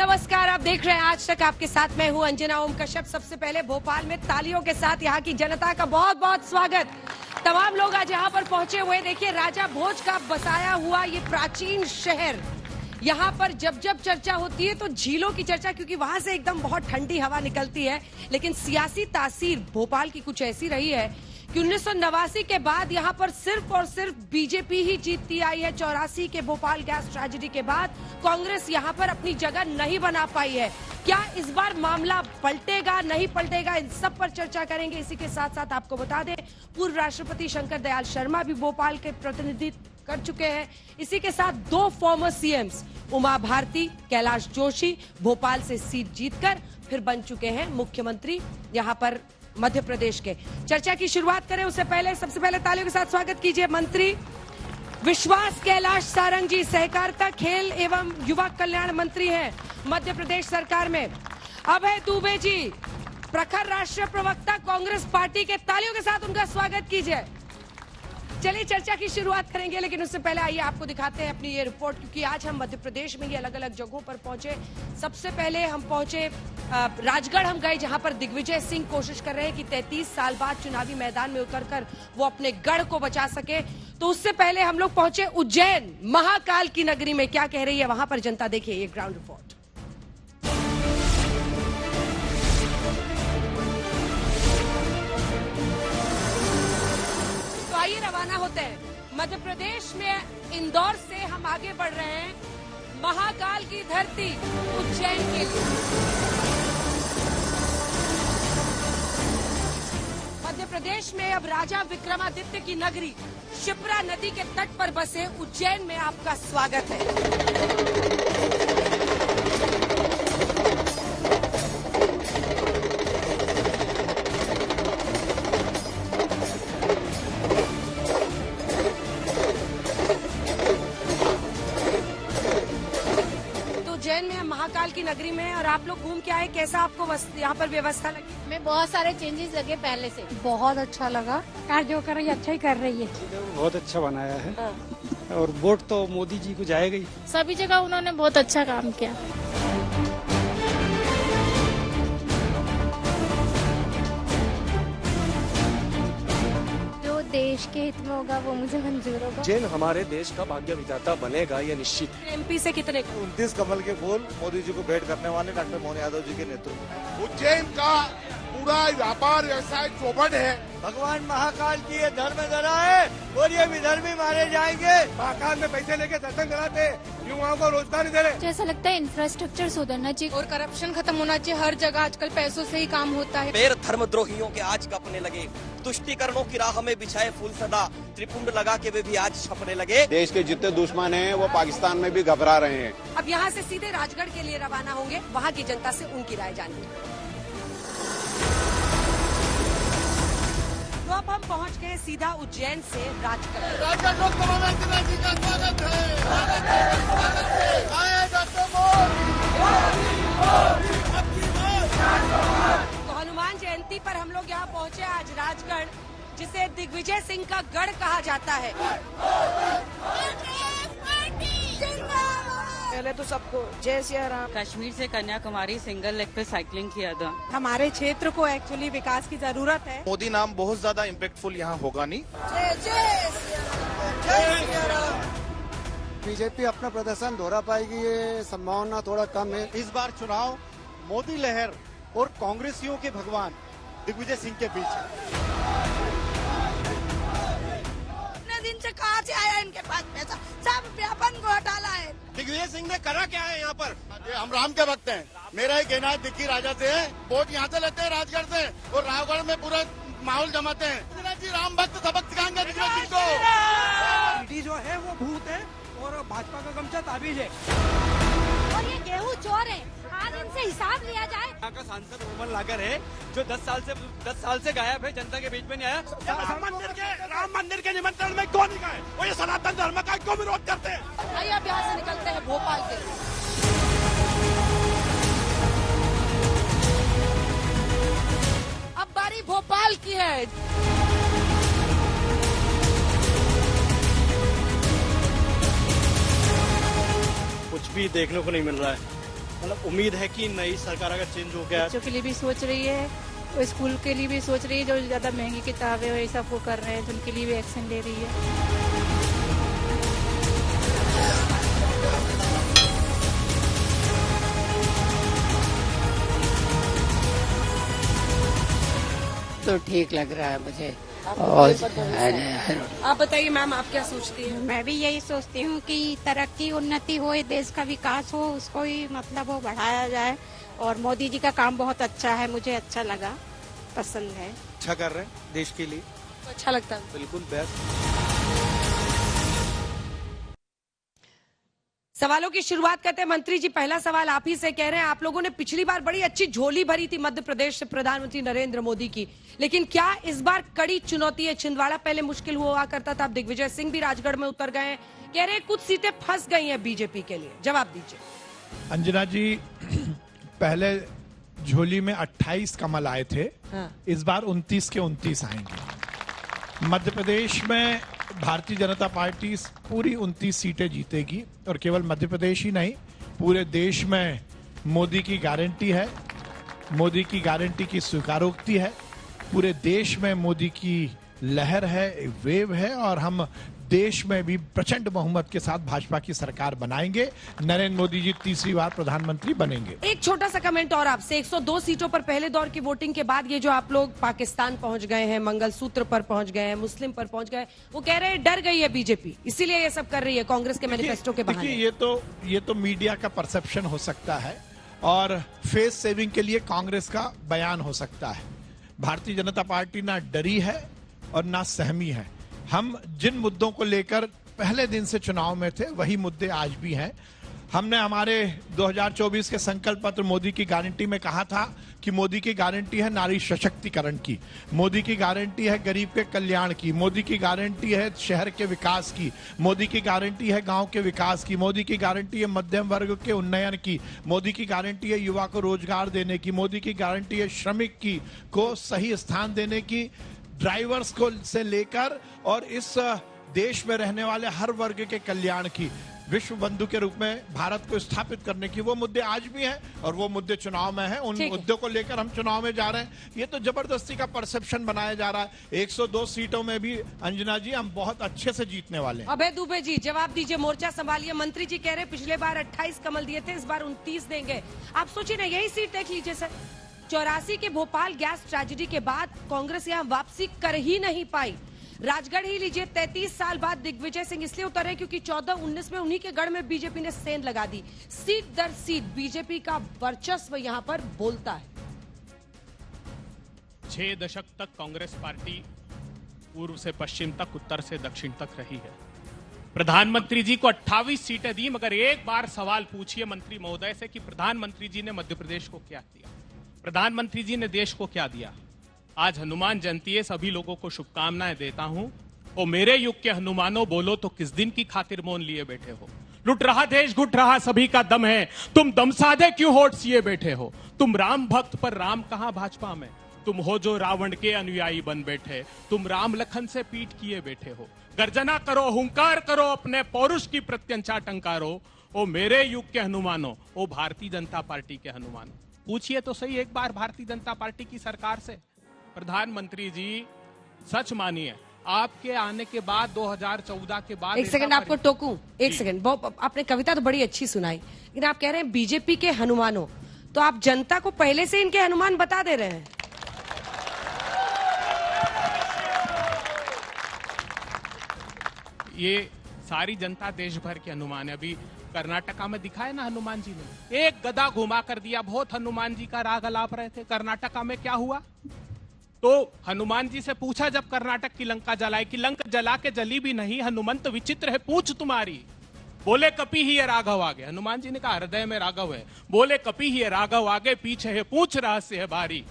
नमस्कार, आप देख रहे हैं आज तक। आपके साथ मैं हूं अंजना ओम कश्यप। सबसे पहले भोपाल में तालियों के साथ यहाँ की जनता का बहुत बहुत स्वागत। तमाम लोग आज यहाँ पर पहुंचे हुए। देखिए, राजा भोज का बसाया हुआ ये प्राचीन शहर, यहाँ पर जब जब चर्चा होती है तो झीलों की चर्चा, क्योंकि वहां से एकदम बहुत ठंडी हवा निकलती है। लेकिन सियासी तासीर भोपाल की कुछ ऐसी रही है कि 1989 के बाद यहाँ पर सिर्फ और सिर्फ बीजेपी ही जीतती आई है। 84 के भोपाल गैस ट्रेजेडी के बाद कांग्रेस यहाँ पर अपनी जगह नहीं बना पाई है। क्या इस बार मामला पलटेगा, नहीं पलटेगा, इन सब पर चर्चा करेंगे। इसी के साथ साथ आपको बता दें, पूर्व राष्ट्रपति शंकर दयाल शर्मा भी भोपाल के प्रतिनिधित्व कर चुके हैं। इसी के साथ दो फॉर्मर सीएम्स उमा भारती, कैलाश जोशी भोपाल से सीट जीतकर फिर बन चुके हैं मुख्यमंत्री यहाँ पर मध्य प्रदेश के। चर्चा की शुरुआत करें उससे पहले सबसे पहले तालियों के साथ स्वागत कीजिए मंत्री विश्वास कैलाश सारंग जी, सहकारिता, खेल एवं युवा कल्याण मंत्री हैं मध्य प्रदेश सरकार में। अभय दुबे जी, प्रखर राष्ट्रीय प्रवक्ता कांग्रेस पार्टी के, तालियों के साथ उनका स्वागत कीजिए। चलिए चर्चा की शुरुआत करेंगे, लेकिन उससे पहले आइए आपको दिखाते हैं अपनी ये रिपोर्ट, क्योंकि आज हम मध्य प्रदेश में ही अलग अलग जगहों पर पहुंचे। सबसे पहले हम पहुंचे राजगढ़ हम गए, जहां पर दिग्विजय सिंह कोशिश कर रहे हैं कि 33 साल बाद चुनावी मैदान में उतरकर वो अपने गढ़ को बचा सके। तो उससे पहले हम लोग पहुंचे उज्जैन, महाकाल की नगरी में। क्या कह रही है वहां पर जनता, देखिए ये ग्राउंड रिपोर्ट। तो आइए रवाना होते हैं मध्य प्रदेश में। इंदौर से हम आगे बढ़ रहे हैं महाकाल की धरती उज्जैन के लिए। मध्य प्रदेश में अब राजा विक्रमादित्य की नगरी शिप्रा नदी के तट पर बसे उज्जैन में आपका स्वागत है। उज्जैन में हम महाकाल की नगरी में हैं और आप लोग घूम के आए। कैसा आपको यहाँ पर व्यवस्था लगी? में बहुत सारे चेंजेस लगे पहले से। बहुत अच्छा लगा, कार जो कर रही है अच्छा ही कर रही है। बहुत अच्छा बनाया है और वोट तो मोदी जी को जाएगा ही। सभी जगह उन्होंने बहुत अच्छा काम किया। देश के हित में होगा वो मुझे मंजूर होगा। उज्जैन हमारे देश का भाग्य विधाता बनेगा, ये निश्चित है। एमपी से कितने? 29 कमल के फूल मोदी जी को भेंट करने वाले डॉक्टर मोहन यादव जी के नेतृत्व में। उज्जैन का पूरा व्यापार व्यवसाय चौपट है। भगवान महाकाल की ये धर्म धरा है और ये विधर्मी मारे जाएंगे। महाकाल में पैसे लेके दर्शन कराते, युवाओं को रोजगार दे रहे। ऐसा लगता है इंफ्रास्ट्रक्चर सुधरना चाहिए और करप्शन खत्म होना चाहिए। हर जगह आजकल पैसों से ही काम होता है। पैर धर्मद्रोहियों के आज कपने लगे, तुष्टिकरणों की राह में बिछाए फूल सदा, त्रिपुंड लगा के वे भी आज छपने लगे। देश के जितने दुश्मन हैं वो पाकिस्तान में भी घबरा रहे हैं। अब यहाँ से सीधे राजगढ़ के लिए रवाना होंगे, वहाँ की जनता से उनकी राय जानेंगे। तो अब हम पहुँच गए सीधा उज्जैन से राजगढ़। राजगढ़ लोकसभा में अंजना जी का स्वागत है, स्वागत है, स्वागत है। आए डॉक्टर तो हनुमान जयंती पर हम लोग यहाँ पहुँचे आज राजगढ़, जिसे दिग्विजय सिंह का गढ़ कहा जाता है। पहले तो सबको जय सिया राम। कश्मीर से कन्याकुमारी सिंगल लेग पे साइकिलिंग किया था। हमारे क्षेत्र को एक्चुअली विकास की जरूरत है। मोदी नाम बहुत ज्यादा इम्पैक्टफुल यहाँ होगा नहीं। बीजेपी अपना प्रदर्शन दोहरा पाएगी, ये संभावना थोड़ा कम है। इस बार चुनाव मोदी लहर और कांग्रेसियों के भगवान दिग्विजय सिंह के बीच है। दिन से कहाँ से आया इनके पास पैसा? सब व्यापन घोटाला है। दिग्विजय सिंह ने करा क्या है यहाँ पर? हम राम के भक्त हैं। मेरा ही कहना है दिग्गी राजा से है, वोट यहाँ से लेते हैं राजगढ़ से और रावगढ़ में पूरा माहौल जमाते हैं। जी राम भक्त सबक सिखाएंगे दिग्विजय सिंह को। जो है वो भूत है और भाजपा का गमछा ताबीज है। और ये गेहूं चोर है, आज इनसे हिसाब लिया जाए। यहाँ का सांसद रोमन लागर है जो 10 साल से गायब है, जनता के बीच में नहीं आया। राम मंदिर के निमंत्रण में क्यों नहीं गए? वो ये सनातन धर्म का क्यों विरोध करते हैं? आइए अब यहाँ से निकलते हैं भोपाल के लिए। अब बारी भोपाल की है। कुछ भी देखने को नहीं मिल रहा है। मतलब उम्मीद है कि नई सरकार अगर चेंज हो गया, बच्चों के लिए भी सोच रही है और स्कूल के लिए भी सोच रही है, जो ज्यादा महंगी किताबें और ये सब वो कर रहे हैं तो उनके लिए भी एक्शन ले रही है। तो ठीक लग रहा है मुझे। और आप बताइए मैम, आप क्या सोचती हैं? मैं भी यही सोचती हूँ कि तरक्की उन्नति हो, देश का विकास हो, उसको ही मतलब वो बढ़ाया जाए। और मोदी जी का काम बहुत अच्छा है, मुझे अच्छा लगा, पसंद है। अच्छा कर रहे हैं देश के लिए, अच्छा लगता है। बिल्कुल बेस्ट। सवालों की शुरुआत करते हैं। मंत्री जी, पहला सवाल आप ही से। कह रहे हैं आप लोगों ने पिछली बार बड़ी अच्छी झोली भरी थी मध्य प्रदेश से प्रधानमंत्री नरेंद्र मोदी की, लेकिन क्या इस बार कड़ी चुनौती है? छिंदवाड़ा पहले मुश्किल हुआ करता था, अब दिग्विजय सिंह भी राजगढ़ में उतर गए हैं। कह रहे हैं कुछ सीटें फंस गई हैं बीजेपी के लिए। जवाब दीजिए। अंजना जी, पहले झोली में 28 कमल आए थे, इस बार 29 के 29 आएंगे। मध्य प्रदेश में भारतीय जनता पार्टी पूरी 29 सीटें जीतेगी और केवल मध्य प्रदेश ही नहीं, पूरे देश में मोदी की गारंटी है, मोदी की गारंटी की स्वीकारोक्ति है, पूरे देश में मोदी की लहर है, वेव है और हम देश में भी प्रचंड बहुमत के साथ भाजपा की सरकार बनाएंगे। नरेंद्र मोदी जी तीसरी बार प्रधानमंत्री बनेंगे। एक छोटा सा कमेंट और आपसे। 102 सीटों पर पहले दौर की वोटिंग के बाद ये जो आप लोग पाकिस्तान पहुंच गए हैं, मंगलसूत्र पर पहुंच गए हैं, मुस्लिम पर पहुंच गए, वो कह रहे हैं डर गई है बीजेपी, इसीलिए ये सब कर रही है कांग्रेस के मैनिफेस्टो के बहाने। ये तो मीडिया का परसेप्शन हो सकता है और फेस सेविंग के लिए कांग्रेस का बयान हो सकता है। भारतीय जनता पार्टी ना डरी है और ना सहमी है। हम जिन मुद्दों को लेकर पहले दिन से चुनाव में थे, वही मुद्दे आज भी हैं। हमने हमारे 2024 के संकल्प पत्र मोदी की गारंटी में कहा था कि मोदी की गारंटी है नारी सशक्तिकरण की, मोदी की गारंटी है गरीब के कल्याण की, मोदी की गारंटी है शहर के विकास की, मोदी की गारंटी है गांव के विकास की, मोदी की गारंटी है मध्यम वर्ग के उन्नयन की, मोदी की गारंटी है युवा को रोजगार देने की, मोदी की गारंटी है श्रमिक की को सही स्थान देने की, ड्राइवर्स को से लेकर और इस देश में रहने वाले हर वर्ग के कल्याण की, विश्व बंधु के रूप में भारत को स्थापित करने की। वो मुद्दे आज भी हैं और वो मुद्दे चुनाव में हैं। उन मुद्दों को लेकर हम चुनाव में जा रहे हैं। ये तो जबरदस्ती का परसेप्शन बनाया जा रहा है। 102 सीटों में भी अंजना जी हम बहुत अच्छे से जीतने वाले हैं। अभय दुबे जी, जवाब दीजिए, मोर्चा संभालिए। मंत्री जी कह रहे पिछले बार 28 कमल दिए थे, इस बार 29 देंगे। आप सोचिए ना, यही सीट देख लीजिए सर। 84 के भोपाल गैस ट्रेजेडी के बाद कांग्रेस यहाँ वापसी कर ही नहीं पाई। राजगढ़ ही लीजिए, 33 साल बाद दिग्विजय सिंह इसलिए उतरे क्योंकि 14-19 में उन्हीं के गढ़ में बीजेपी ने सेंध लगा दी। सीट दर सीट बीजेपी का वर्चस्व यहाँ पर बोलता है। 6 दशक तक कांग्रेस पार्टी पूर्व से पश्चिम तक, उत्तर से दक्षिण तक रही है। प्रधानमंत्री जी को 28 सीटें दी, मगर एक बार सवाल पूछिए मंत्री महोदय से कि प्रधानमंत्री जी ने मध्य प्रदेश को क्या दिया, प्रधानमंत्री जी ने देश को क्या दिया। आज हनुमान जयंती है, सभी लोगों को शुभकामनाएं देता हूं। और मेरे युग के हनुमानों, बोलो तो किस दिन की खातिर मौन लिए बैठे हो। लुट रहा देश, घुट रहा सभी का दम है, तुम दम साधे क्यों होठ सिए बैठे हो। तुम राम भक्त पर राम कहां भाजपा में, तुम हो जो रावण के अनुयायी बन बैठे। तुम राम लखन से पीट किए बैठे हो। गर्जना करो, हुंकार करो, अपने पौरुष की प्रत्यंचा टंकारो। ओ मेरे युग के हनुमानों, ओ भारतीय जनता पार्टी के हनुमानों, पूछिए तो सही एक बार भारतीय जनता पार्टी की सरकार से। प्रधानमंत्री जी सच मानिए, आपके आने के बाद 2014 के बाद, एक सेकंड आपको टोकूं, एक सेकंड। आपने कविता तो बड़ी अच्छी सुनाई, लेकिन आप कह रहे हैं बीजेपी के हनुमानों, तो आप जनता को पहले से इनके हनुमान बता दे रहे हैं। ये सारी जनता देश भर के हनुमान है। अभी कर्नाटका में दिखाए ना हनुमान जी ने, एक गदा घुमा कर दिया, बहुत हनुमान जी का राग अलाप रहे थे। कर्नाटका में क्या हुआ, तो हनुमान जी से पूछा जब कर्नाटक की लंका जलाई कि लंका जला के जली भी नहीं, हनुमंत विचित्र है पूछ तुम्हारी। बोले कपि ही है राघव आगे, हनुमान जी ने कहा हृदय में राघव है। बोले कपि ही है राघव आगे, पीछे है पूछ रहस्य है भारी।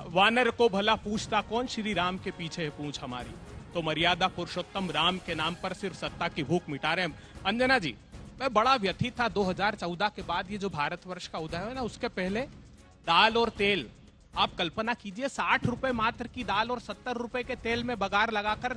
वानर को भला पूछता कौन, श्री राम के पीछे है पूछ हमारी। तो मर्यादा पुरुषोत्तम राम के नाम पर सिर्फ सत्ता की भूख मिटा रहे हैं। अंजना जी, मैं बड़ा व्यथित था 2014 के बाद, ये जो भारतवर्ष का उदय है ना, उसके पहले दाल और तेल, आप कल्पना कीजिए 60 रुपए मात्र की दाल और 70 रुपए के तेल में बगार लगाकर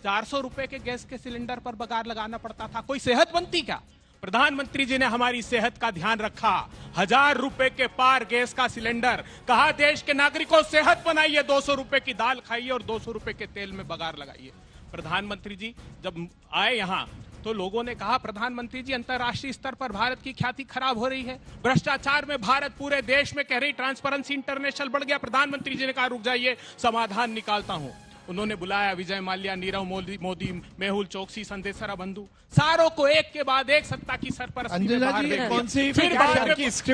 400 रुपए के गैस के सिलेंडर पर बगार लगाना पड़ता था। कोई सेहत बनती क्या? प्रधानमंत्री जी ने हमारी सेहत का ध्यान रखा। 1000 रुपए के पार गैस का सिलेंडर, कहा देश के नागरिकों सेहत बनाइए, 200 रुपए की दाल खाइए और 200 रुपए के तेल में बघार लगाइए। प्रधानमंत्री जी जब आए यहां तो लोगों ने कहा प्रधानमंत्री जी अंतर्राष्ट्रीय स्तर पर भारत की ख्याति खराब हो रही है, भ्रष्टाचार में भारत पूरे देश में कह रही, ट्रांसपेरेंसी इंटरनेशनल बढ़ गया। प्रधानमंत्री जी ने कहा रुक जाइए, समाधान निकालता हूं। उन्होंने बुलाया विजय माल्या, नीरव मोदी, मेहुल चोकसी, संदेशरा बंधु, सारों को एक के बाद एक सत्ता की सरपरस्ती में बाहर भेज कौन सी फिर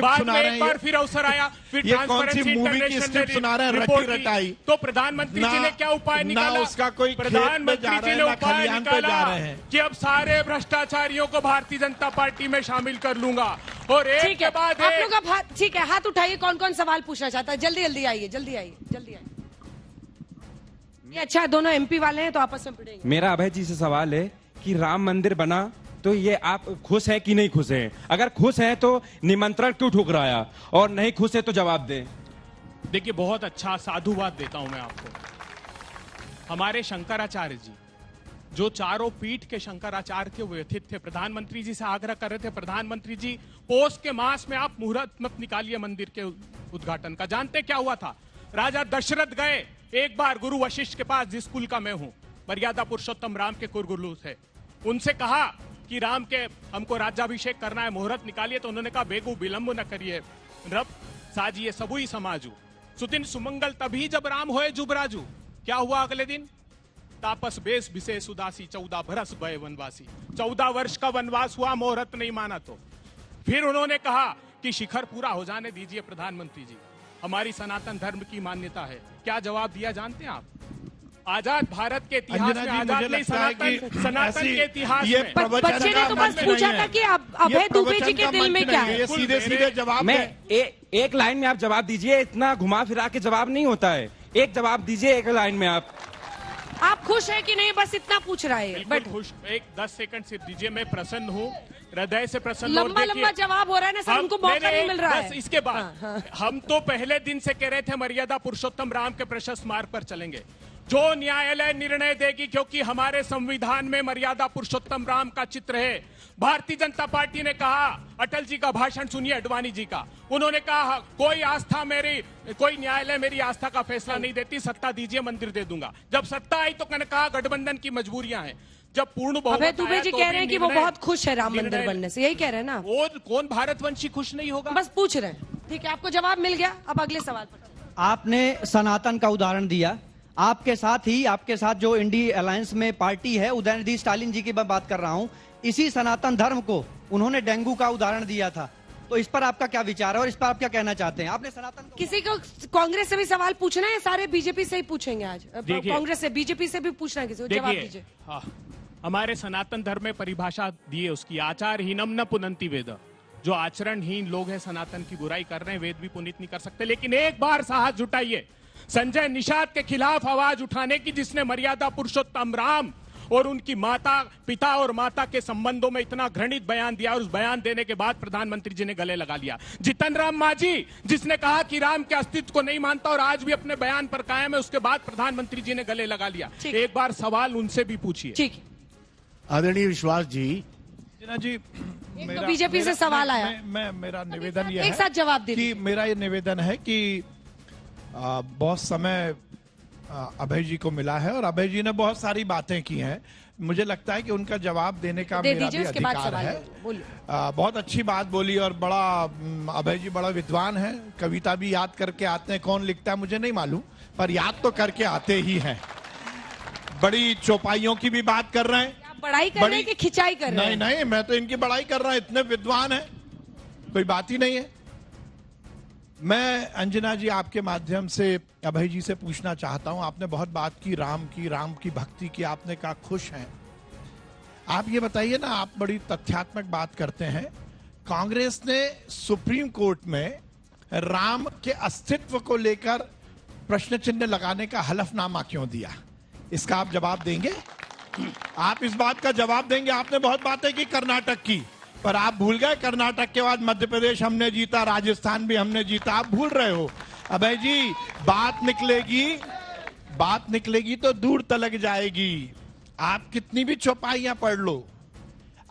बाद में एक बार फिर अवसर आया, फिर ट्रांसपेरेंसी इंटरनेशनल रिपोर्ट रटाई, तो प्रधानमंत्री जी ने क्या उपाय निकाला? उसका कोई प्रधानमंत्री जी ने उपाय निकाला कि अब सारे भ्रष्टाचारियों को भारतीय जनता पार्टी में शामिल कर लूंगा और एक के बाद आप लोग अब ठीक है, हाथ उठाइए, कौन कौन सवाल पूछना चाहता है? जल्दी जल्दी आइए, जल्दी आइए, जल्दी आइए। ये अच्छा, दोनों एमपी वाले हैं तो आपस में भिड़ेंगे। मेरा अभय जी से सवाल है कि राम मंदिर बना तो ये आप खुश हैं कि नहीं खुश हैं? अगर खुश हैं तो निमंत्रण क्यों ठुकराया और नहीं खुश है तो जवाब दें। देखिए बहुत अच्छा साधुवाद देता हूं मैं आपको। हमारे शंकराचार्य जी जो चारों पीठ के शंकराचार्य के व्यथित थे, प्रधानमंत्री जी से आग्रह कर रहे थे प्रधानमंत्री जी पौष के मास में आप मुहूर्त मत निकालिए मंदिर के उद्घाटन का। जानते क्या हुआ था? राजा दशरथ गए एक बार गुरु वशिष्ठ के पास, जिस कुल का मैं हूं, मर्यादा पुरुषोत्तम राम के कुलगुरु थे, उनसे कहा कि राम के हमको राज्याभिषेक करना है, मुहूर्त निकालिए। तो उन्होंने कहा बेगु विलंब न करिए, रब साजिए सबुई समाजू, सुदिन सुमंगल तभी जब राम होए जुबराजू। क्या हुआ अगले दिन? तापस बेस विशेष उदासी, 14 बरस भय वनवासी। 14 वर्ष का वनवास हुआ, मुहूर्त नहीं माना तो फिर उन्होंने कहा कि शिखर पूरा हो जाने दीजिए प्रधानमंत्री जी, हमारी सनातन धर्म की मान्यता है। क्या जवाब दिया जानते हैं आप? आजाद भारत के इतिहास में, आजाद नहीं सनातन के इतिहास में। बच्चे ने तो बस पूछा था कि अभय दुबे जी के दिल में क्या है। सीधे सीधे जवाब मैं एक लाइन में आप जवाब दीजिए, इतना घुमा फिरा के जवाब नहीं होता है। एक जवाब दीजिए एक लाइन में। आप खुश हैं कि नहीं, बस इतना पूछ रहा है। बट खुश, एक 10 सेकंड सिर्फ दीजिए, मैं प्रसन्न हूँ, हृदय से प्रसन्न। लंबा जवाब हो रहा है ना सर, उनको मौका नहीं मिल रहा है। इसके बाद हम तो पहले दिन से कह रहे थे मर्यादा पुरुषोत्तम राम के प्रशस्त मार्ग पर चलेंगे, जो न्यायालय निर्णय देगी, क्योंकि हमारे संविधान में मर्यादा पुरुषोत्तम राम का चित्र है। भारतीय जनता पार्टी ने कहा, अटल जी का भाषण सुनिए, अडवाणी जी का, उन्होंने कहा कोई न्यायालय मेरी आस्था का फैसला नहीं देती, सत्ता दीजिए मंदिर दे दूंगा। जब सत्ता आई तो मैंने कहा गठबंधन की मजबूरियां हैं। जब पूर्ण अभय दुबे जी कह रहे हैं कि वो बहुत खुश है राम मंदिर बनने से, यही कह रहे हैं ना? और कौन भारतवंशी खुश नहीं होगा? बस पूछ रहे हैं। ठीक है, आपको जवाब मिल गया। अब अगले सवाल पर। आपने सनातन का उदाहरण दिया, आपके साथ जो इंडी अलायंस में पार्टी है, उदयनिधि स्टालिन जी की मैं बात कर रहा हूं, इसी सनातन धर्म को उन्होंने डेंगू का उदाहरण दिया था। तो इस पर आपका क्या विचार है और इस पर आप क्या कहना चाहते हैं? आपने सनातन किसी को कांग्रेस से भी सवाल पूछना है? सारे बीजेपी से ही पूछेंगे आज। कांग्रेस से, बीजेपी से भी पूछना है किसी को, जवाब दीजिए। हमारे सनातन धर्म में परिभाषा दी है उसकी, आचारहीनम न पुनंति वेद। जो आचरणहीन लोग हैं, सनातन की बुराई कर रहे हैं, वेद भी पुनित नहीं कर सकते। लेकिन एक बार साहस जुटाइए संजय निषाद के खिलाफ आवाज उठाने की, जिसने मर्यादा पुरुषोत्तम राम और उनकी पिता और माता के संबंधों में इतना घृणित बयान दिया, और उस बयान देने के बाद प्रधानमंत्री जी ने गले लगा लिया। जितन राम मांझी, जिसने कहा कि राम के अस्तित्व को नहीं मानता और आज भी अपने बयान पर कायम है, उसके बाद प्रधानमंत्री जी ने गले लगा लिया। एक बार सवाल उनसे भी पूछिए। ठीक, आदरणीय विश्वास जी बीजेपी से सवाल आया। मेरा निवेदन यह है, एक साथ जवाब दीजिए। मेरा ये निवेदन है कि बहुत समय अभय जी को मिला है और अभय जी ने बहुत सारी बातें की हैं। मुझे लगता है कि उनका जवाब देने का मेरा भी अधिकार है। बहुत अच्छी बात बोली और बड़ा अभय जी बड़ा विद्वान है, कविता भी याद करके आते हैं। कौन लिखता है मुझे नहीं मालूम, पर याद तो करके आते ही हैं। बड़ी चौपाइयों की भी बात कर रहे हैं। बड़ाई कर रहे हैं कि खिंचाई कर रहे हैं? नहीं, मैं तो इनकी बड़ाई कर रहा हूं, इतने विद्वान है, कोई बात ही नहीं है। मैं अंजना जी आपके माध्यम से अभय जी से पूछना चाहता हूं, आपने बहुत बात की राम की भक्ति की, आपने कहा खुश हैं। आप ये बताइए ना, आप बड़ी तथ्यात्मक बात करते हैं, कांग्रेस ने सुप्रीम कोर्ट में राम के अस्तित्व को लेकर प्रश्न चिन्ह लगाने का हलफनामा क्यों दिया? इसका आप जवाब देंगे? आप इस बात का जवाब देंगे? आपने बहुत बातें की कर्नाटक की, पर आप भूल गए कर्नाटक के बाद मध्य प्रदेश हमने जीता, राजस्थान भी हमने जीता, आप भूल रहे हो। अभय जी, बात निकलेगी तो दूर तलक जाएगी। आप कितनी भी चौपाइयां पढ़ लो,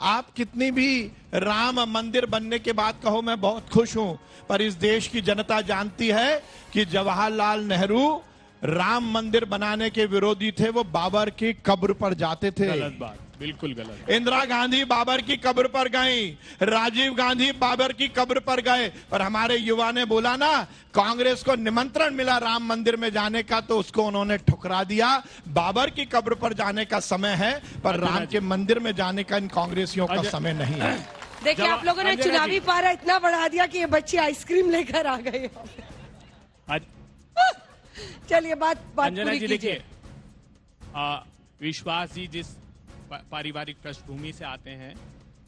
आप कितनी भी राम मंदिर बनने के बाद कहो मैं बहुत खुश हूं, पर इस देश की जनता जानती है कि जवाहरलाल नेहरू राम मंदिर बनाने के विरोधी थे, वो बाबर की कब्र पर जाते थे। गलत बात, बिल्कुल गलत। इंदिरा गांधी बाबर की कब्र पर गई, राजीव गांधी बाबर की कब्र पर गए, और हमारे युवा ने बोला ना कांग्रेस को निमंत्रण मिला राम मंदिर में जाने का, तो उसको उन्होंने ठुकरा दिया। बाबर की कब्र पर जाने का समय है, पर राम के मंदिर में जाने का इन कांग्रेसियों का समय नहीं है। देखिए आप लोगों ने चुनावी पारा इतना बढ़ा दिया कि ये बच्चे आइसक्रीम लेकर आ गए। चलिए बात अंजना पूरी जी कीजिए। देखिए, विश्वास जी जिस पारिवारिक पृष्ठभूमि से आते हैं,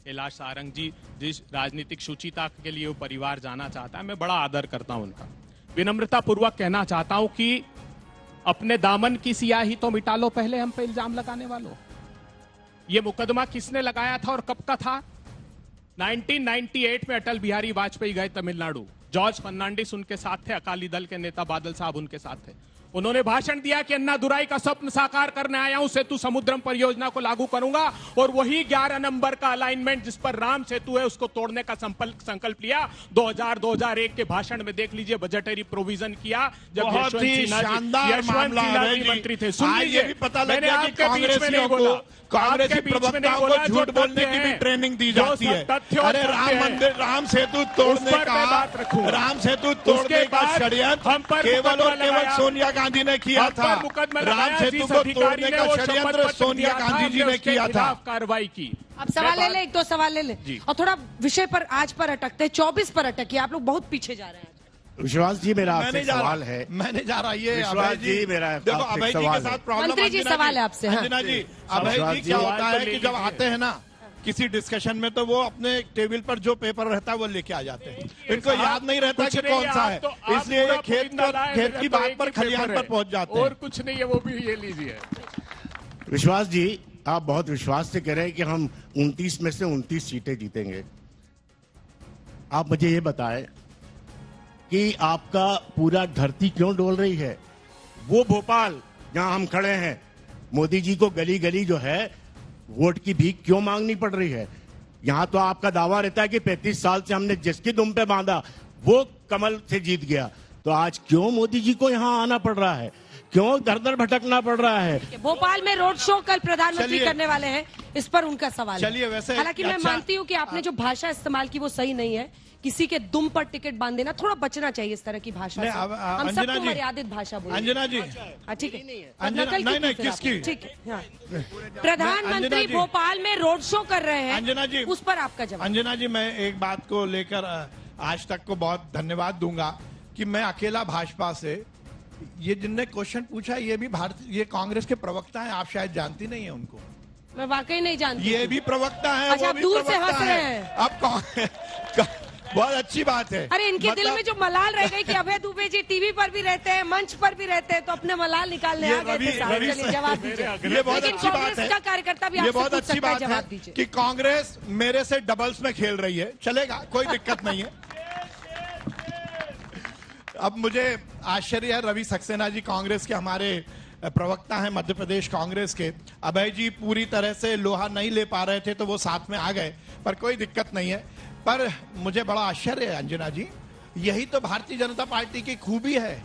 कैलाश सारंग जी जिस राजनीतिक शुचिता के लिए वो परिवार जाना चाहता है, मैं बड़ा आदर करता हूं उनका। विनम्रता पूर्वक कहना चाहता हूं कि अपने दामन की सियाही तो मिटा लो पहले हम पे इल्जाम लगाने वालों। ये मुकदमा किसने लगाया था और कब का था? 1998 में अटल बिहारी वाजपेयी गए तमिलनाडु, जॉर्ज फर्नांडिस उनके साथ थे, अकाली दल के नेता बादल साहब उनके साथ थे। उन्होंने भाषण दिया कि अन्नादुराई का स्वप्न साकार करने आया हूं, सेतु समुद्रम परियोजना को लागू करूंगा, और वही 11 नंबर का अलाइनमेंट जिस पर राम सेतु है उसको तोड़ने का संकल्प लिया। 2000-2001 के भाषण में देख लीजिए, बजटरी प्रोविजन किया जब बहुत ही शानदार मामला है जी। मंत्री थे। सुन लीजिए, ये भी पता लग गया कि कांग्रेसियों को, कांग्रेसी प्रवक्ताओं को झूठ बोलने की भी ट्रेनिंग दी जाती है। अरे राम मंदिर, राम सेतु तोड़ने का, राम सेतु तोड़ने का षड्यंत्र केवल और केवल सोनिया गांधी ने किया था। राम सेतु को तोड़ने का षड्यंत्र सोनिया गांधी जी ने किया था। कार्रवाई की। अब सवाल ले ले, एक दो सवाल ले ले, और थोड़ा विषय पर आज पर अटकते, 24 पर अटकिए। आप लोग बहुत पीछे जा रहे हैं। विश्वास जी मेरा आपसे सवाल है। मैं नहीं जा रहा, ये विश्वास जी मेरा देखो अभय जी के साथ प्रॉब्लम। मंत्री जी सवाल है आपसे। अंजना जी, अभय जी क्या होता है कि जब आते हैं ना किसी डिस्कशन में, तो वो अपने टेबल पर जो पेपर रहता है वो लेके आ जाते हैं, इनको याद नहीं रहता कि कौन सा है, इसलिए ये खेत की बात पर खलिहान पर पहुंच जाते हैं। और कुछ नहीं है, वो भी ये लीजिए। विश्वास जी आप बहुत विश्वास से कह रहे हैं कि हम 29 में से 29 सीटें जीतेंगे। आप मुझे ये बताएं कि आपका पूरा धरती क्यों डोल रही है? वो भोपाल जहां हम खड़े हैं, मोदी जी को गली गली जो है वोट की भीख क्यों मांगनी पड़ रही है? यहां तो आपका दावा रहता है कि 35 साल से हमने जिसकी दुम पे बांधा वो कमल से जीत गया, तो आज क्यों मोदी जी को यहां आना पड़ रहा है? क्यों दर दर भटकना पड़ रहा है? भोपाल में रोड शो कल प्रधानमंत्री करने वाले हैं, इस पर उनका सवाल है। चलिए वैसे, हालांकि मैं मानती हूं कि आपने जो भाषा इस्तेमाल की वो सही नहीं है। किसी के दुम पर टिकट बांध देना, थोड़ा बचना चाहिए इस तरह की भाषा से। हम सबको मर्यादित भाषा बोलें। अंजना जी, ठीक है, नहीं किसकी? ठीक है, प्रधानमंत्री भोपाल में रोड शो कर रहे हैं, अंजना जी, उस पर आपका जवाब। अंजना जी, मैं एक बात को लेकर आज तक को बहुत धन्यवाद दूंगा कि मैं अकेला भाजपा से, ये जिनने क्वेश्चन पूछा ये भी ये कांग्रेस के प्रवक्ता हैं, आप शायद जानती नहीं है उनको। मैं वाकई नहीं जानती। ये भी प्रवक्ता है। अच्छा, आप दूर से हंस रहे हैं। अब बहुत अच्छी बात है। अरे इनके दिल में जो मलाल रह गई कि अभय दुबे जी टीवी पर भी रहते हैं, मंच पर भी रहते हैं, तो अपने मलाल निकालने आ गए थे। चलिए जवाब दीजिए। ये बहुत अच्छी बात है। कार्यकर्ता भी ये बहुत अच्छी बात है जवाब दीजिए कि कांग्रेस मेरे से डबल्स में खेल रही है, चलेगा, कोई दिक्कत नहीं है। अब मुझे आश्चर्य है, रवि सक्सेना जी कांग्रेस के हमारे प्रवक्ता हैं मध्य प्रदेश कांग्रेस के, अभय जी पूरी तरह से लोहा नहीं ले पा रहे थे तो वो साथ में आ गए, पर कोई दिक्कत नहीं है। पर मुझे बड़ा आश्चर्य है अंजना जी, यही तो भारतीय जनता पार्टी की खूबी है,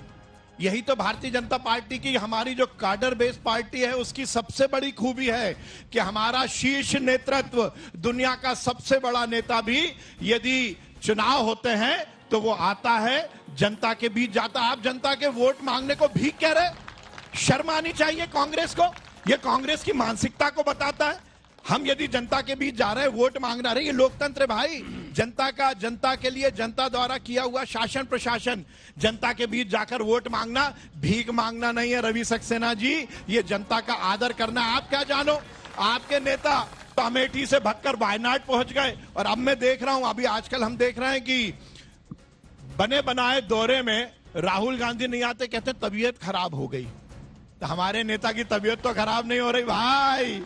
यही तो भारतीय जनता पार्टी की, हमारी जो कार्डर बेस्ड पार्टी है उसकी सबसे बड़ी खूबी है कि हमारा शीर्ष नेतृत्व, दुनिया का सबसे बड़ा नेता भी यदि चुनाव होते हैं तो वो आता है, जनता के बीच जाता है। आप जनता के वोट मांगने को भीख कह रहे, शर्म आनी चाहिए कांग्रेस को। ये कांग्रेस की मानसिकता को बताता है। हम यदि जनता के बीच जा रहे हैं, वोट मांगना रहे, ये लोकतंत्र है भाई। जनता का, जनता के लिए, जनता द्वारा किया हुआ शासन प्रशासन, जनता के बीच जाकर वोट मांगना भीख मांगना नहीं है रवि सक्सेना जी, ये जनता का आदर करना। आप क्या जानो, आपके नेता तो अमेठी से भगकर वायनाड पहुंच गए, और अब मैं देख रहा हूं, अभी आजकल हम देख रहे हैं कि बने बनाए दौरे में राहुल गांधी नहीं आते, कहते तबीयत खराब हो गई। तो हमारे नेता की तबीयत तो खराब नहीं हो रही भाई।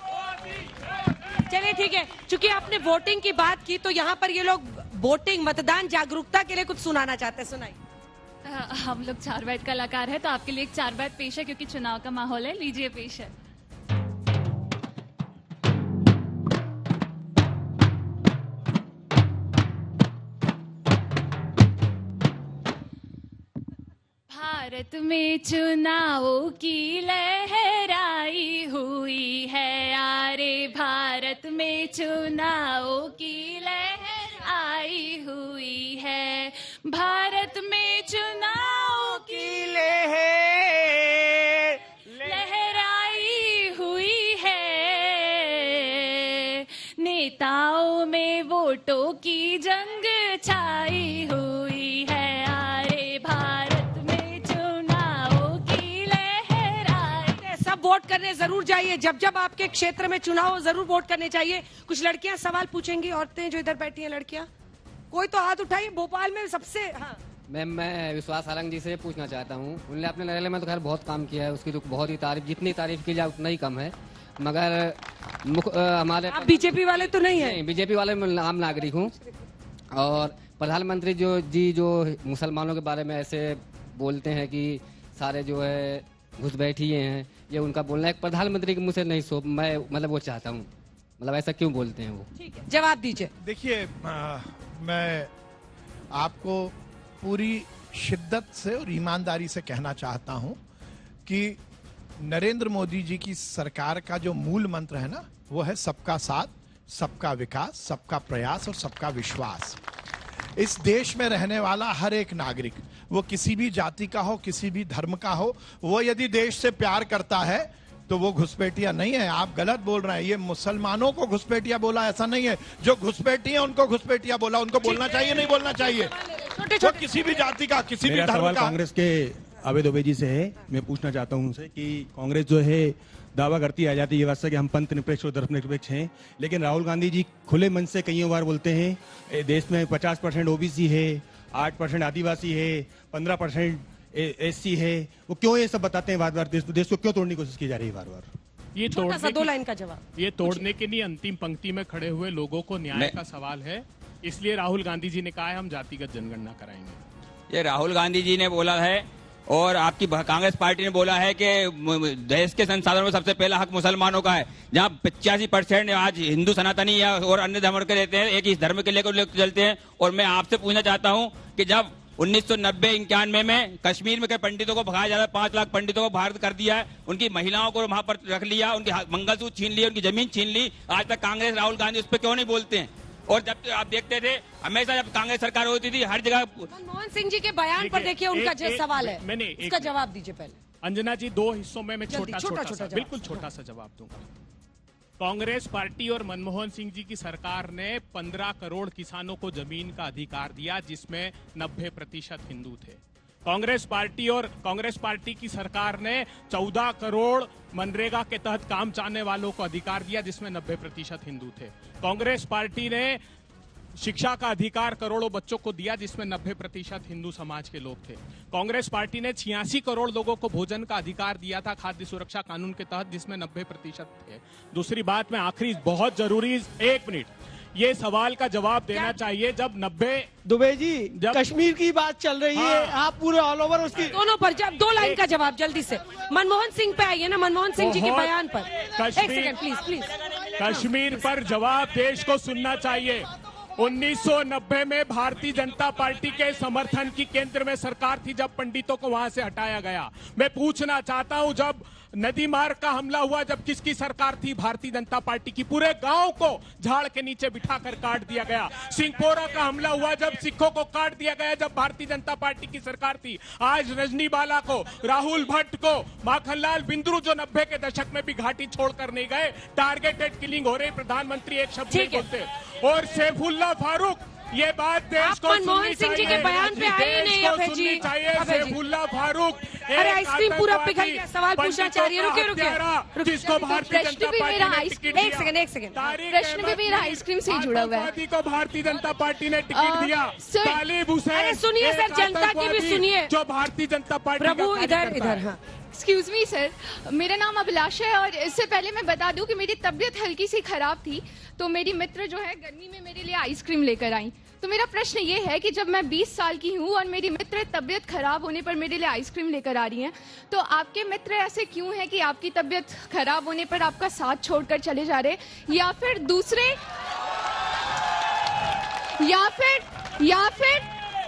चलिए ठीक है, चूंकि आपने वोटिंग की बात की तो यहाँ पर ये लोग वोटिंग, मतदान जागरूकता के लिए कुछ सुनाना चाहते हैं, सुनाइए। हम लोग 4 बाइट कलाकार है, तो आपके लिए एक 4 बाइट पेश है, क्योंकि चुनाव का माहौल है। लीजिए पेश है। भारत में चुनावों की लहर आई हुई है, आरे भारत में चुनावों की लहर आई हुई है, भारत में चुनाव की लहर आई हुई है, नेताओं में वोटों की जंग छाई हुई है, आरे भारत में चुनावों की लहर आई। सब वोट करने जरूर जाइए, जब जब आपके क्षेत्र में चुनाव हो जरूर वोट करने चाहिए। कुछ लड़कियां सवाल पूछेंगी, औरतें जो इधर बैठी हैं लड़कियां, कोई तो हाथ उठाइए। भोपाल में सबसे मैम मैं विश्वास सारंग जी से पूछना चाहता हूँ, उन्होंने अपने नरेले में तो खैर बहुत काम किया है, उसकी तो बहुत ही तारीफ, जितनी तारीफ की जाए उतना ही कम है, मगर हमारे आप बीजेपी वाले तो नहीं है? बीजेपी वाले मैं आम नागरिक हूँ। और प्रधानमंत्री जो मुसलमानों के बारे में ऐसे बोलते हैं कि सारे जो है घुसपैठिए हैं, ये उनका बोलना है, प्रधानमंत्री के मुँह से नहीं मैं मतलब वो चाहता हूँ, मतलब ऐसा क्यों बोलते हैं वो? ठीक है, जवाब दीजिए। देखिए मैं आपको पूरी शिद्दत से और ईमानदारी से कहना चाहता हूं कि नरेंद्र मोदी जी की सरकार का जो मूल मंत्र है ना, वो है सबका साथ, सबका विकास, सबका प्रयास और सबका विश्वास। इस देश में रहने वाला हर एक नागरिक, वो किसी भी जाति का हो, किसी भी धर्म का हो, वो यदि देश से प्यार करता है तो वो घुसपैठिया नहीं है। आप गलत बोल रहे हैं, ये मुसलमानों को घुसपैठिया बोला ऐसा नहीं है, जो घुसपैठी है उनको घुसपैठिया बोला। उनको बोलना चाहिए, नहीं बोलना चाहिए, वो किसी भी जाति का, किसी भी धर्म का। कांग्रेस के आवेद ओवैसी से है, मैं पूछना चाहता हूं उनसे कि कांग्रेस जो है दावा करती आ जाती है ये बात से कि हम पंथ निरपेक्ष और धर्मनिरपेक्ष हैं, लेकिन राहुल गांधी जी खुले मन से कई बार बोलते हैं देश में 50% ओबीसी है, 8% आदिवासी है, 15% एससी है। वो क्यों ये सब बताते हैं बार बार? देश को क्यों तोड़ने की कोशिश की जा रही है बार बार? ये तोड़ने 2 लाइन का जवाब। ये तोड़ने के लिए अंतिम पंक्ति में खड़े हुए लोगों को न्याय का सवाल है, इसलिए राहुल गांधी जी ने कहा है हम जातिगत जनगणना कराएंगे। ये राहुल गांधी जी ने बोला है और आपकी कांग्रेस पार्टी ने बोला है कि देश के संसाधनों में सबसे पहला हक मुसलमानों का है, जहां 85% आज हिंदू सनातनी या और अन्य धर्म के रहते हैं, एक ही धर्म के लेकर चलते हैं। और मैं आपसे पूछना चाहता हूं कि जब 1990-91 में कश्मीर में के पंडितों को भगाया जाता है, 5 लाख पंडितों को बाहर कर दिया है, उनकी महिलाओं को वहां पर रख लिया, उनकी मंगलसूत्र छीन लिए, उनकी जमीन छीन ली, आज तक कांग्रेस राहुल गांधी उस पर क्यों नहीं बोलते हैं? और जब आप देखते थे हमेशा जब कांग्रेस सरकार होती थी हर जगह। मनमोहन सिंह जी के बयान पर देखिए उनका जो सवाल है, उसका जवाब दीजिए पहले। अंजना जी 2 हिस्सों में मैं छोटा बिल्कुल छोटा सा जवाब दूंगा। कांग्रेस पार्टी और मनमोहन सिंह जी की सरकार ने 15 करोड़ किसानों को जमीन का अधिकार दिया, जिसमें 90% हिंदू थे। कांग्रेस पार्टी और कांग्रेस पार्टी की सरकार ने 14 करोड़ मनरेगा के तहत काम चाहने वालों को अधिकार दिया, जिसमें 90% हिंदू थे। कांग्रेस पार्टी ने शिक्षा का अधिकार करोड़ों बच्चों को दिया, जिसमें 90% हिंदू समाज के लोग थे। कांग्रेस पार्टी ने 86 करोड़ लोगों को भोजन का अधिकार दिया था खाद्य सुरक्षा कानून के तहत, जिसमें 90% थे। दूसरी बात मैं आखिरी बहुत जरूरी 1 मिनट ये सवाल का जवाब देना चाहिए। जब 90 दुबे जी कश्मीर की बात चल रही है, आप पूरे ऑल ओवर उसकी दोनों पर जब 2 लाइन का जवाब जल्दी से मनमोहन सिंह पे आइए ना, मनमोहन सिंह जी के बयान पर 1 सेकंड प्लीज। कश्मीर पर जवाब देश को सुनना चाहिए। 1990 में भारतीय जनता पार्टी के समर्थन की केंद्र में सरकार थी, जब पंडितों को वहां से हटाया गया। मैं पूछना चाहता हूं, जब नदी मार्ग का हमला हुआ, जब किसकी सरकार थी? भारतीय जनता पार्टी की। पूरे गांव को झाड़ के नीचे बिठाकर काट दिया गया। सिंहपोरा का हमला हुआ, जब सिखों को काट दिया गया, जब भारतीय जनता पार्टी की सरकार थी। आज रजनी बाला को, राहुल भट्ट को, माखनलाल बिंद्रू जो 90 के दशक में भी घाटी छोड़कर नहीं गए, टारगेटेड किलिंग हो रही, प्रधानमंत्री एक शब्द नहीं बोलते। और सैफुल्लाह फारूक, ये बात देश को मनमोहन सिंह जी के बयान पे आए नहीं अभय जी। सैफुल्लाह फारूक अरे आइसक्रीम पूरा पिघल गया, सवाल पूछना चाह रही है। रुकिए जिसको भारतीय जनता पार्टी ने टिकट दिया। एक सेकंड प्रश्न भी मेरा आइसक्रीम से ही जुड़ा हुआ है। को भारतीय जनता पार्टी ने टिकट दिया। तालिब हुसैन, अरे सुनिए सर, जनता की भी सुनिए। जो भारतीय जनता पार्टी प्रभु इधर हाँ। एक्सक्यूज मी सर, मेरा नाम अभिलाषा है और इससे पहले मैं बता दूं कि मेरी तबीयत हल्की सी खराब थी, तो मेरी मित्र जो है गर्मी में मेरे लिए आइसक्रीम लेकर आई। तो मेरा प्रश्न ये है कि जब मैं 20 साल की हूँ और मेरी मित्र तबीयत खराब होने पर मेरे लिए आइसक्रीम लेकर आ रही हैं, तो आपके मित्र ऐसे क्यों हैं कि आपकी तबीयत खराब होने पर आपका साथ छोड़कर चले जा रहे, या फिर दूसरे या फिर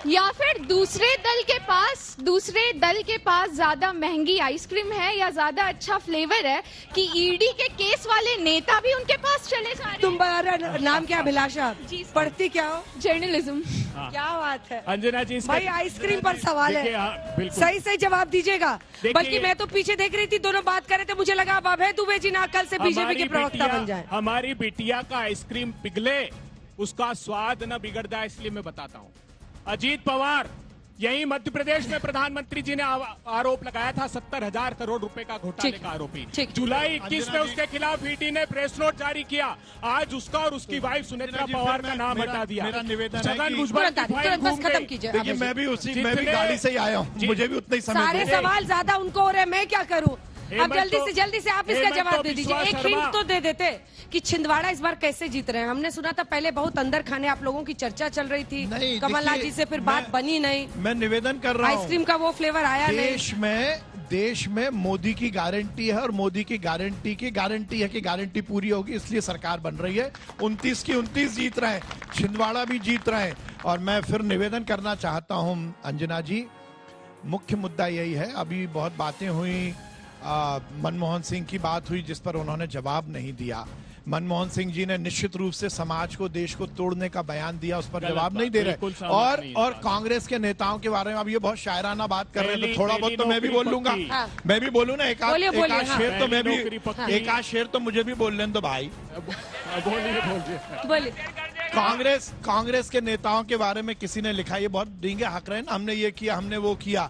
या फिर दूसरे दल के पास ज्यादा महंगी आइसक्रीम है या ज्यादा अच्छा फ्लेवर है कि ईडी के केस वाले नेता भी उनके पास चले जा रहे हैं। तुम्हारा नाम क्या अभिलाषा? पढ़ती क्या हो? जर्नलिज्म। क्या बात है अंजना जी, भाई आइसक्रीम पर सवाल है, सही सही जवाब दीजिएगा। बल्कि मैं तो पीछे देख रही थी, दोनों बात कर रहे थे, मुझे लगा अब अभय दुबे जी ना कल से बीजेपी के प्रवक्ता बन जाए। हमारी बिटिया का आइसक्रीम पिघले, उसका स्वाद न बिगड़ जाए, इसलिए मैं बताता हूँ। अजीत पवार, यही मध्य प्रदेश में प्रधानमंत्री जी ने आरोप लगाया था 70,000 करोड़ रुपए का घोटाले का आरोपी। जुलाई 21 में उसके खिलाफ ईडी ने प्रेस नोट जारी किया। आज उसका और उसकी वाइफ सुनेत्रा पवार का नाम हटा दिया। मेरा निवेदन है तुरंत बस खत्म कीजिए। देखिए, मैं भी गाड़ी से ही आया हूँ, मुझे भी उतना ही समय। सारे सवाल ज्यादा उनको हो रहे हैं, मैं क्या करूँ? अब जल्दी से आप इसका जवाब दे दीजिए। एक हिंट तो दे देते कि छिंदवाड़ा इस बार कैसे जीत रहे हैं। हमने सुना था पहले बहुत अंदर खाने आप लोगों की चर्चा चल रही थी, कमलनाथ जी से फिर बात बनी नहीं। मैं निवेदन कर रहा हूँ, आइसक्रीम का वो फ्लेवर आया नहीं। देश में मोदी की गारंटी है और मोदी की गारंटी है कि गारंटी पूरी होगी, इसलिए सरकार बन रही है। 29 की 29 जीत रहे हैं, छिंदवाड़ा भी जीत रहे हैं। और मैं फिर निवेदन करना चाहता हूँ अंजना जी, मुख्य मुद्दा यही है। अभी बहुत बातें हुई, मनमोहन सिंह की बात हुई जिस पर उन्होंने जवाब नहीं दिया। मनमोहन सिंह जी ने निश्चित रूप से समाज को, देश को तोड़ने का बयान दिया, उस पर जवाब नहीं दे रहे। और कांग्रेस के नेताओं के बारे में अब ये बहुत शायराना बात कर रहे हैं, तो थोड़ा बहुत तो मैं भी बोल लूंगा। मैं भी बोलूँ ना, एक आध शेर तो मैं भी, एक आध शेर तो मुझे भी बोल लें तो भाई। बोलिए। कांग्रेस के नेताओं के बारे में किसी ने लिखा, ये बहुत डींगे हक रहे हैं ना, हमने ये किया, हमने वो किया।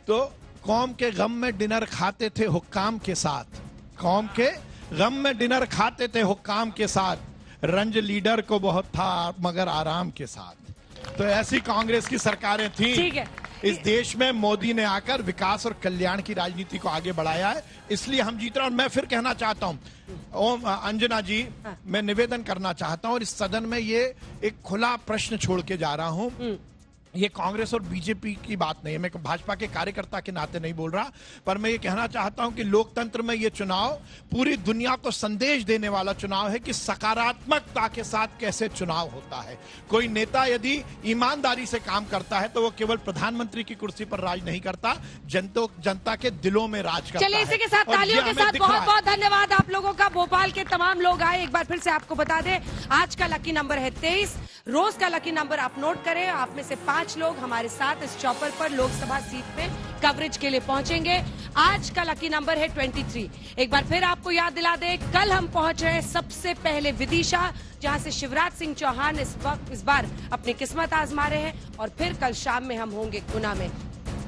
तो कौम के गम में डिनर खाते थे हुक्काम के साथ, कौम के गम में डिनर खाते थे हुक्काम के साथ, रंज लीडर को बहुत था मगर आराम के साथ। तो ऐसी कांग्रेस की सरकारें थी। ठीक है। इस देश में मोदी ने आकर विकास और कल्याण की राजनीति को आगे बढ़ाया है, इसलिए हम जीत रहे हैं। और मैं फिर कहना चाहता हूं अंजना जी, मैं निवेदन करना चाहता हूं और इस सदन में ये एक खुला प्रश्न छोड़ के जा रहा हूं। ये कांग्रेस और बीजेपी की बात नहीं है, मैं भाजपा के कार्यकर्ता के नाते नहीं बोल रहा, पर मैं ये कहना चाहता हूं कि लोकतंत्र में ये चुनाव पूरी दुनिया को संदेश देने वाला चुनाव है कि सकारात्मकता के साथ कैसे चुनाव होता है। कोई नेता यदि ईमानदारी से काम करता है तो वो केवल प्रधानमंत्री की कुर्सी पर राज नहीं करता, जनता के दिलों में राज करता है। चलिए, इसी के साथ तालियों के साथ बहुत बहुत धन्यवाद आप लोगों का। भोपाल के तमाम लोग आए। एक बार फिर से आपको बता दें, आज का लकी नंबर है 23। रोज का लकी नंबर आप नोट करें। आप में से 5 लोग हमारे साथ इस चॉपर पर लोकसभा सीट में कवरेज के लिए पहुंचेंगे। आज का लकी नंबर है 23। एक बार फिर आपको याद दिला दें, कल हम पहुंच रहे हैं सबसे पहले विदिशा, जहां से शिवराज सिंह चौहान इस बार अपनी किस्मत आजमा रहे हैं, और फिर कल शाम में हम होंगे गुना में।